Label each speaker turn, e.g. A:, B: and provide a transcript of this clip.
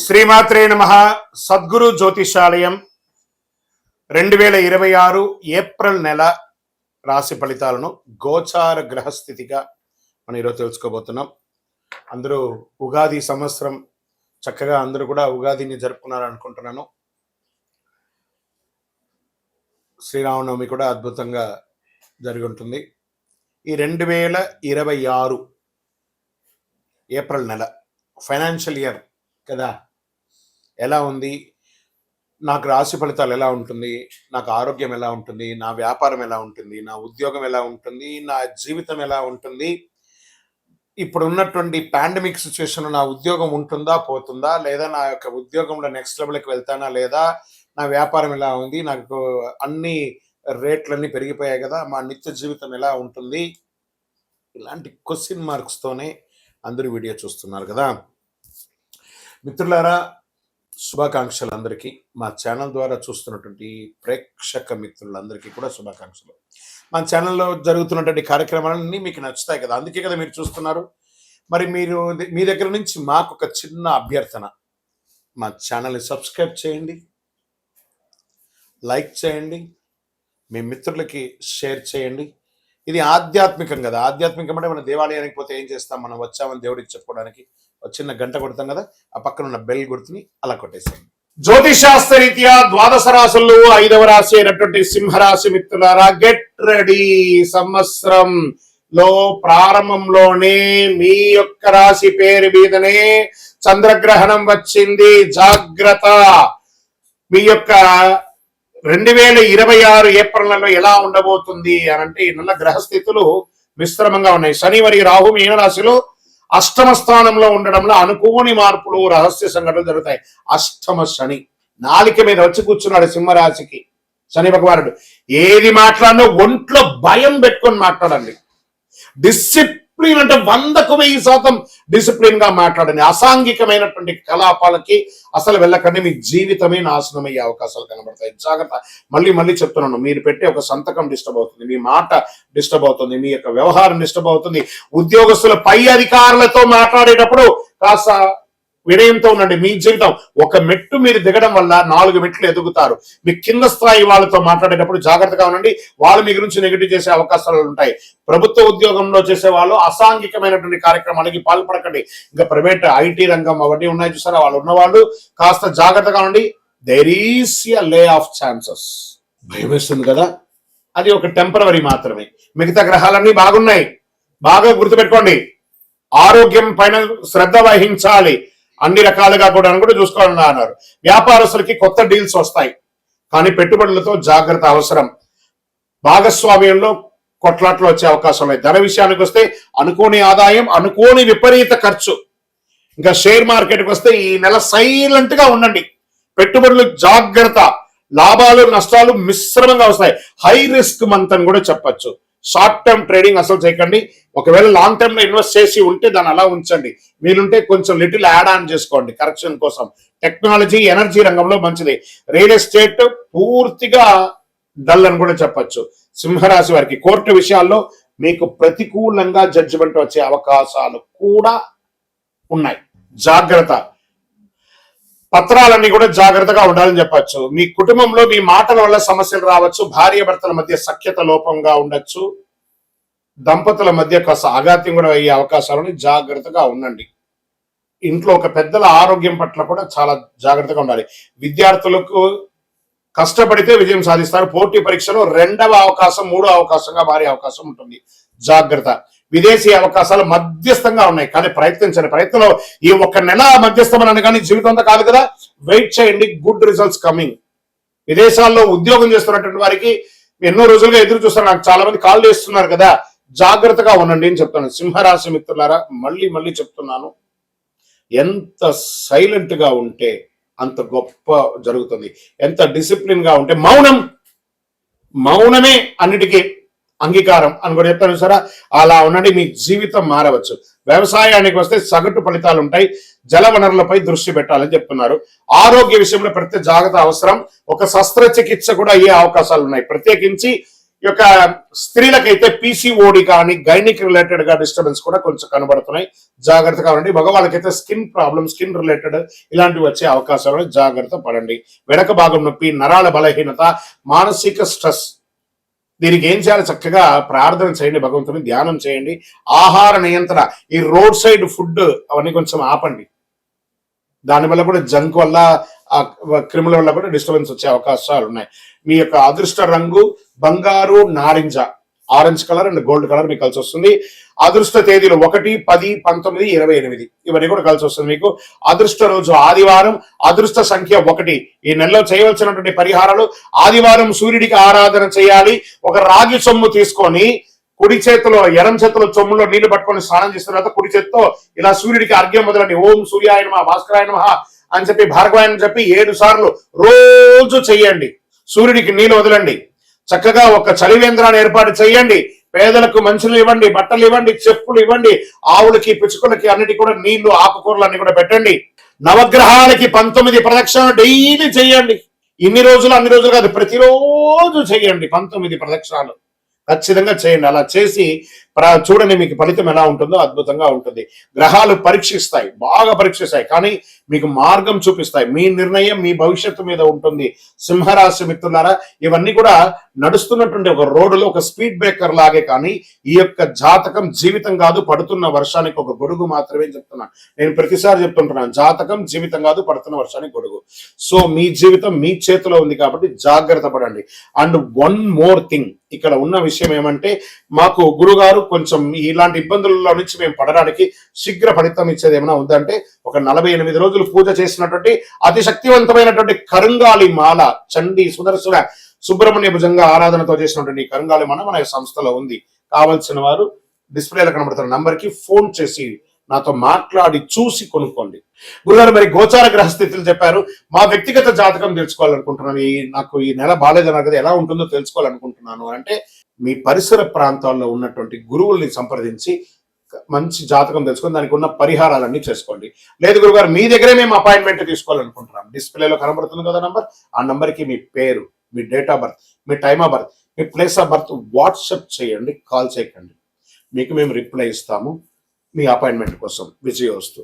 A: శ్రీమాత్రే నమః. సద్గురు జ్యోతిషాలయం 2026 ఏప్రిల్ నెల రాశి ఫలితాలను గోచార గ్రహస్థితిగా మనం ఈరోజు తెలుసుకోబోతున్నాం. అందరూ ఉగాది సంవత్సరం చక్కగా అందరూ కూడా ఉగాదిని జరుపుకున్నారు అనుకుంటున్నాను. శ్రీరామనవమి కూడా అద్భుతంగా జరిగి ఉంటుంది. ఈ 2026 ఏప్రిల్ నెల ఫైనాన్షియల్ ఇయర్ కదా, ఎలా ఉంది, నాకు రాశి ఫలితాలు ఎలా ఉంటుంది, నాకు ఆరోగ్యం ఎలా ఉంటుంది, నా వ్యాపారం ఎలా ఉంటుంది, నా ఉద్యోగం ఎలా ఉంటుంది, నా జీవితం ఎలా ఉంటుంది, ఇప్పుడు ఉన్నటువంటి పాండమిక్ సిచ్యువేషన్ నా ఉద్యోగం ఉంటుందా పోతుందా, లేదా నా యొక్క ఉద్యోగంలో నెక్స్ట్ లెవెల్కి వెళ్తానా లేదా, నా వ్యాపారం ఎలా ఉంది, నాకు అన్ని రేట్లన్నీ పెరిగిపోయాయి కదా, మా నిత్య జీవితం ఎలా ఉంటుంది, ఇలాంటి క్వశ్చన్ మార్క్స్తోనే అందరూ వీడియో చూస్తున్నారు కదా. మిత్రులారా, శుభాకాంక్షలు అందరికీ. మా ఛానల్ ద్వారా చూస్తున్నటువంటి ప్రేక్షక మిత్రులందరికీ కూడా శుభాకాంక్షలు. మా ఛానల్లో జరుగుతున్నటువంటి కార్యక్రమాలన్నీ మీకు నచ్చుతాయి కదా, అందుకే కదా మీరు చూస్తున్నారు. మరి మీరు మీ దగ్గర నుంచి మాకు ఒక చిన్న అభ్యర్థన, మా ఛానల్ని సబ్స్క్రైబ్ చేయండి, లైక్ చేయండి, మీ మిత్రులకి షేర్ చేయండి. ఇది ఆధ్యాత్మికం కదా. ఆధ్యాత్మికం అంటే మనం దేవాలయానికి పోతే ఏం చేస్తాం, మనం వచ్చామని దేవుడికి చెప్పుకోవడానికి ఒక చిన్న గంట కొడతాం కదా, ఆ పక్కన ఉన్న బెల్ గుర్తుని అలా కొట్టేసేయండి. జ్యోతిశాస్త్ర రీత్యా ద్వాదశ రాశుల్లో 5వ రాశి అయినటువంటి సింహరాశి మిత్రులారా, గెట్ రెడీ. సంవత్సరంలో ప్రారంభంలోనే మీ యొక్క రాశి పేరు మీదనే చంద్రగ్రహణం వచ్చింది. జాగ్రత్త. మీ యొక్క 2026 ఏప్రిల్ నెలలో ఎలా ఉండబోతుంది అని అంటే, ఈ నెల గ్రహస్థితులు మిశ్రమంగా ఉన్నాయి. శని మరియు రాహు మీనరాశిలో అష్టమ స్థానంలో ఉండడంలో అనుకోని మార్పులు, రహస్య సంఘటనలు జరుగుతాయి. అష్టమ శని నాలిక మీద వచ్చి కూర్చున్నాడు సింహరాశికి శని భగవానుడు. ఏది మాట్లాడినా ఒంట్లో భయం పెట్టుకొని మాట్లాడండి. డిసిప్లిన్ అంటే 100% డిసిప్లిన్ గా మాట్లాడండి. అసాంఘికమైనటువంటి కలాపాలకి అసలు వెళ్ళకండి. మీ జీవితమే నాశనం అయ్యే అవకాశాలు కనబడతాయి. జాగ్రత్త. మళ్ళీ చెప్తున్నాను, మీరు పెట్టే ఒక సంతకం డిస్టర్బ్ అవుతుంది, మీ మాట డిస్టర్బ్ అవుతుంది, మీ యొక్క వ్యవహారం డిస్టర్బ్ అవుతుంది. ఉద్యోగస్తుల పై అధికారులతో మాట్లాడేటప్పుడు కాస్త వినయంతో ఉండండి. మీ జీవితం ఒక మెట్టు మీరు దిగడం వల్ల 4 మెట్లు ఎదుగుతారు. మీ కింద స్థాయి వాళ్ళతో మాట్లాడేటప్పుడు జాగ్రత్తగా ఉండండి. వాళ్ళు మీ గురించి నెగిటివ్ చేసే అవకాశాలు ఉంటాయి. ప్రభుత్వ ఉద్యోగంలో చేసే వాళ్ళు అసాంఘికమైనటువంటి కార్యక్రమానికి పాల్పడకండి. ఇంకా ప్రైవేట్ ఐటీ రంగం అవన్నీ ఉన్నాయి చూసారా, వాళ్ళు ఉన్నవాళ్ళు కాస్త జాగ్రత్తగా ఉండి. There is a lay off chances. భయం వేస్తుంది కదా, అది ఒక టెంపరవరీ మాత్రమే. మిగతా గ్రహాలన్నీ బాగున్నాయి. బాగా గుర్తుపెట్టుకోండి. ఆరోగ్యం పైన శ్రద్ధ వహించాలి. అన్ని రకాలుగా కూడా చూసుకోవాలని అన్నారు. వ్యాపారస్తులకి కొత్త డీల్స్ వస్తాయి, కానీ పెట్టుబడులతో జాగ్రత్త అవసరం. భాగస్వామ్యంలో కొట్లాట్లు వచ్చే అవకాశం ఉన్నాయి. ధర విషయానికి వస్తే అనుకోని ఆదాయం, అనుకోని విపరీత ఖర్చు. ఇంకా షేర్ మార్కెట్కి వస్తే ఈ నెల సైలెంట్ గా ఉండండి. పెట్టుబడులు జాగ్రత్త. లాభాలు నష్టాలు మిశ్రమంగా వస్తాయి. హై రిస్క్ మంత్ అని కూడా చెప్పచ్చు. షార్ట్ టర్మ్ ట్రేడింగ్ అసలు చేయకండి. ఒకవేళ లాంగ్ టర్మ్ లో ఇన్వెస్ట్ చేసి ఉంటే దాన్ని అలా ఉంచండి. మీరుంటే కొంచెం లిటిల్ యాడ్ ఆన్ చేసుకోండి కరెక్షన్ కోసం. టెక్నాలజీ, ఎనర్జీ రంగంలో మంచిది. రియల్ ఎస్టేట్ పూర్తిగా డల్ అని కూడా చెప్పచ్చు. సింహరాశి వారికి కోర్టు విషయాల్లో మీకు ప్రతికూలంగా జడ్జిమెంట్ వచ్చే అవకాశాలు కూడా ఉన్నాయి. జాగ్రత్త. పత్రాలన్నీ కూడా జాగ్రత్తగా ఉండాలని చెప్పచ్చు. మీ కుటుంబంలో మీ మాటల వల్ల సమస్యలు రావచ్చు. భార్య భర్తల మధ్య సఖ్యత లోపంగా ఉండొచ్చు. దంపతుల మధ్య కాస్త అఘాత్యం కూడా అయ్యే అవకాశాలని జాగ్రత్తగా ఉండండి. ఇంట్లో ఒక పెద్దల ఆరోగ్యం పట్ల కూడా చాలా జాగ్రత్తగా ఉండాలి. విద్యార్థులకు కష్టపడితే విజయం సాధిస్తారు. పోటీ పరీక్షలో 2వ అవకాశం 3వ అవకాశంగా మారే అవకాశం ఉంటుంది. జాగ్రత్త. విదేశీ అవకాశాలు మధ్యస్థంగా ఉన్నాయి, కానీ ప్రయత్నించండి. ప్రయత్నంలో ఈ 1 నెల మధ్యస్థమని కానీ జీవితం అంతా కాదు కదా. వెయిట్ చేయండి. Good results coming. విదేశాల్లో ఉద్యోగం చేస్తున్నటువంటి వారికి ఎన్నో రోజులుగా ఎదురు చూస్తారు. నాకు చాలా మంది కాల్ చేస్తున్నారు కదా, జాగ్రత్తగా ఉండండి అని చెప్తాను. సింహరాశి మిత్రులారా, మళ్ళీ చెప్తున్నాను, ఎంత సైలెంట్ గా ఉంటే అంత గొప్ప జరుగుతుంది. ఎంత డిసిప్లిన్ గా ఉంటే, మౌనమే అన్నిటికీ అంగీకారం అని కూడా చెప్తాను సరే, అలా ఉండండి. మీ జీవితం మారవచ్చు. వ్యవసాయానికి వస్తే సగటు ఫలితాలు ఉంటాయి. జల వనరులపై దృష్టి పెట్టాలని చెప్తున్నారు. ఆరోగ్య విషయంలో ప్రత్యేక జాగ్రత్త అవసరం. ఒక శస్త్రచికిత్స కూడా అయ్యే అవకాశాలు ఉన్నాయి. ప్రత్యేకించి ఈ యొక్క స్త్రీలకైతే పీసీఓడి కానీ గైనిక్ రిలేటెడ్ గా డిస్టర్బెన్స్ కూడా కొంచెం కనబడుతున్నాయి, జాగ్రత్తగా ఉండండి. మగవాళ్ళకైతే స్కిన్ ప్రాబ్లమ్, స్కిన్ రిలేటెడ్ ఇలాంటివి వచ్చే అవకాశాలు, జాగ్రత్త పడండి. వెనక భాగం నొప్పి, నరాల బలహీనత, మానసిక స్ట్రెస్, దీనికి ఏం చేయాలి? చక్కగా ప్రార్థన చేయండి, భగవంతుని ధ్యానం చేయండి. ఆహార నియంత్రణ, ఈ రోడ్ సైడ్ ఫుడ్ అవన్నీ కొంచెం ఆపండి. దానివల్ల కూడా జంక్ వల్ల, క్రిముల వల్ల కూడా డిస్టర్బెన్స్ వచ్చే అవకాశాలు ఉన్నాయి. మీ యొక్క అదృష్ట రంగు బంగారు నారింజ, orange colour and gold colour మీకు కలిసి వస్తుంది. అదృష్ట తేదీలు 1, 10, 19, 28 ఇవన్నీ కూడా కలిసి వస్తుంది మీకు. అదృష్ట రోజు ఆదివారం, అదృష్ట సంఖ్య 1. ఈ నెలలో చేయవలసినటువంటి పరిహారాలు: ఆదివారం సూర్యుడికి ఆరాధన చేయాలి. ఒక రాగి సొమ్ము తీసుకొని కుడి చేతిలో, ఎడం చేతిలో చొమ్ములో నీళ్లు పట్టుకొని స్నానం చేసిన తర్వాత కుడి చేతితో ఇలా సూర్యుడికి అర్ఘ్యం మొదలండి. ఓం సూర్యాయ నమః, భాస్కరాయ నమః అని చెప్పి, భార్గవాయని చెప్పి 7 సార్లు రోజు చెయ్యండి. సూర్యుడికి నీళ్లు వదలండి. చక్కగా ఒక చలివేంద్రాన్ని ఏర్పాటు చేయండి. పేదలకు మంచులు ఇవ్వండి, బట్టలు ఇవ్వండి, చెప్పులు ఇవ్వండి. ఆవులకి, పిచ్చుకలకి అన్నిటి కూడా నీళ్లు, ఆకుకూరలు అన్ని కూడా పెట్టండి. నవగ్రహాలకి 19 ప్రదక్షిణలు డైలీ చేయండి. ఇన్ని రోజులు అన్ని రోజులు కాదు, ప్రతిరోజు చేయండి 19 ప్రదక్షిణాలు ఖచ్చితంగా చేయండి. అలా చేసి చూడండి, మీకు ఫలితం ఎలా ఉంటుందో అద్భుతంగా ఉంటుంది. గ్రహాలు పరీక్షిస్తాయి, బాగా పరీక్షిస్తాయి, కానీ మీకు మార్గం చూపిస్తాయి. మీ నిర్ణయం మీ భవిష్యత్తు మీద ఉంటుంది. సింహరాశి మిత్రులారా, ఇవన్నీ కూడా నడుస్తున్నటువంటి ఒక రోడ్డులో ఒక స్పీడ్ బ్రేకర్ లాగే, కానీ ఈ యొక్క జాతకం జీవితం కాదు, పడుతున్న వర్షానికి ఒక గొడుగు మాత్రమే చెప్తున్నాను. నేను ప్రతిసారి చెప్తుంటున్నాను, జాతకం జీవితం కాదు, పడుతున్న వర్షానికి గొడుగు. సో మీ జీవితం మీ చేతిలో ఉంది కాబట్టి జాగ్రత్త పడండి. అండ్ వన్ మోర్ థింగ్, ఇక్కడ ఉన్న విషయం ఏమంటే, మాకు గురుగారు కొంచెం ఇలాంటి ఇబ్బందులలో నుంచి మేము పడడానికి శీఘ్ర ఫలితం ఇచ్చేది ఏమైనా ఉందంటే, ఒక 48 రోజులు పూజ చేసినటువంటి అతి శక్తివంతమైనటువంటి కరుంగాలి మాల, చండీ సుదర్శన సుబ్రహ్మణ్య భుజంగా ఆరాధనతో చేసినటువంటి కరుంగాలి మాల మన సంస్థలో ఉంది. కావాల్సిన వారు డిస్ప్లేలో కనబడుతున్న నంబర్ కి ఫోన్ చేసి నాతో మాట్లాడి చూసి కొనుక్కోండి. గురుగారు, మరి గోచార గ్రహస్థితులు చెప్పారు, మా వ్యక్తిగత జాతకం తెలుసుకోవాలనుకుంటున్నాను. నాకు ఈ నెల బాలేదన్నారు కదా, ఎలా ఉంటుందో తెలుసుకోవాలనుకుంటున్నాను అంటే, మీ పరిసర ప్రాంతాల్లో ఉన్నటువంటి గురువుల్ని సంప్రదించి మంచి జాతకం తెలుసుకొని దానికి ఉన్న పరిహారాలన్నీ చేసుకోండి. లేదు గురుగారు, మీ దగ్గరే మేము అపాయింట్మెంట్ తీసుకోవాలనుకుంటున్నాం, డిస్ప్లేలో కనబడుతుంది కదా నంబర్, ఆ నంబర్కి మీ పేరు, మీ డేట్ ఆఫ్ బర్త్, మీ టైమ్ ఆఫ్ బర్త్, మీ ప్లేస్ ఆఫ్ బర్త్ వాట్సాప్ చేయండి, కాల్ చేయకండి. మీకు మేము రిప్లై ఇస్తాము మీ అపాయింట్మెంట్ కోసం. విజయోస్తు.